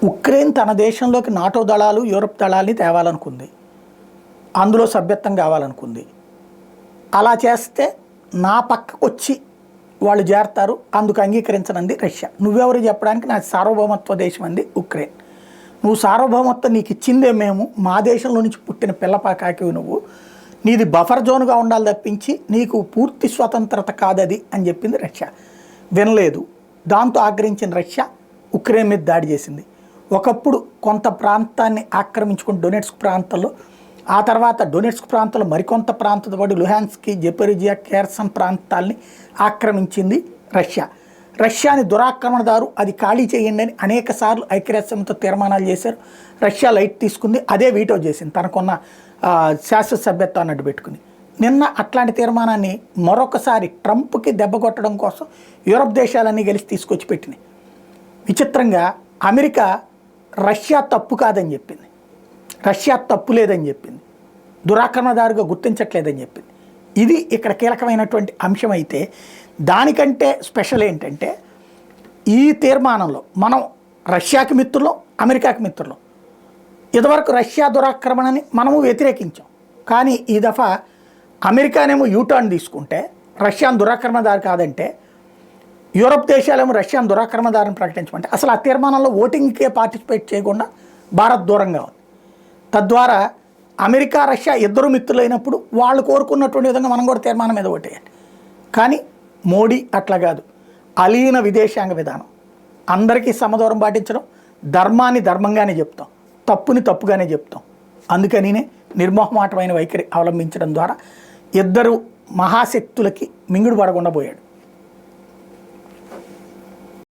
Ukraine తన దేశంలోకి NATO దళాలు యూరప్ దళాల్ని తేవాలనుకుంది. అందులో సభ్యత్వం కావాలనుకుంది. అలా చేస్తే నా పక్కకు వచ్చి వాళ్ళు చేరతారు, అందుకు అంగీకరించనంది రష్యా. నువ్వెవరు చెప్పడానికి? నా సార్వభౌమత్వ దేశం అంది ఉక్రెయిన్. నువ్వు సార్వభౌమత్వం నీకు ఇచ్చిందే మేము, మా దేశంలో నుంచి పుట్టిన పిల్లపాకాకి నువ్వు, నీది బఫర్ జోన్గా ఉండాలి తప్పించి నీకు పూర్తి స్వతంత్రత కాదది అని చెప్పింది రష్యా. వినలేదు. దాంతో ఆగ్రహించిన రష్యా ఉక్రెయిన్ మీద దాడి చేసింది. ఒకప్పుడు కొంత ప్రాంతాన్ని ఆక్రమించుకుని డొనెట్స్క్ ప్రాంతంలో, ఆ తర్వాత డొనెట్స్క్ ప్రాంతంలో మరికొంత ప్రాంతంతో పాటు లుహాన్స్కి, జెపరిజియా, కేర్సన్ ప్రాంతాల్ని ఆక్రమించింది రష్యా. రష్యాని దురాక్రమణదారు, అది ఖాళీ చేయండి అని అనేక సార్లు ఐక్యరాజ్యసమితితో తీర్మానాలు చేశారు. రష్యా లైట్ తీసుకుంది, అదే వీటో చేసింది తనకున్న శాశ్వత సభ్యత్వాన్ని అడ్డు పెట్టుకుని. నిన్న అట్లాంటి తీర్మానాన్ని మరొకసారి ట్రంప్కి దెబ్బ కొట్టడం కోసం యూరప్ దేశాలన్నీ కలిసి తీసుకొచ్చి పెట్టినాయి. విచిత్రంగా అమెరికా రష్యా తప్పు కాదని చెప్పింది, రష్యా తప్పు లేదని చెప్పింది, దురాక్రమణదారుగా గుర్తించట్లేదని చెప్పింది. ఇది ఇక్కడ కీలకమైనటువంటి అంశం. అయితే దానికంటే స్పెషల్ ఏంటంటే ఈ తీర్మానంలో మనం రష్యాకి మిత్రులం, అమెరికాకి మిత్రులం. ఇదివరకు రష్యా దురాక్రమణని మనము వ్యతిరేకించాం, కానీ ఈ దఫా అమెరికానేమో యూటర్న్ తీసుకుంటే రష్యాను దురాక్రమణదారు కాదంటే, యూరప్ దేశాలేమో రష్యాను దురాక్రమణదారుని ప్రకటించమంటే, అసలు ఆ తీర్మానంలో ఓటింగ్కే పార్టిసిపేట్ చేయకుండా భారత్ దూరంగా ఉంది. తద్వారా అమెరికా రష్యా ఇద్దరు మిత్రులైనప్పుడు వాళ్ళు కోరుకున్నటువంటి విధంగా మనం కూడా తీర్మానం మీద ఓటేయాలి. కానీ మోడీ అట్లా కాదు. అలీన విదేశాంగ విధానం, అందరికీ సమదూరం పాటించడం, ధర్మాన్ని ధర్మంగానే చెప్తాం, తప్పుని తప్పుగానే చెప్తాం. అందుకనినే నిర్మోహమాటమైన వైఖరి అవలంబించడం ద్వారా ఇద్దరు మహాశక్తులకి మింగుడు పడకుండా పోయాడు.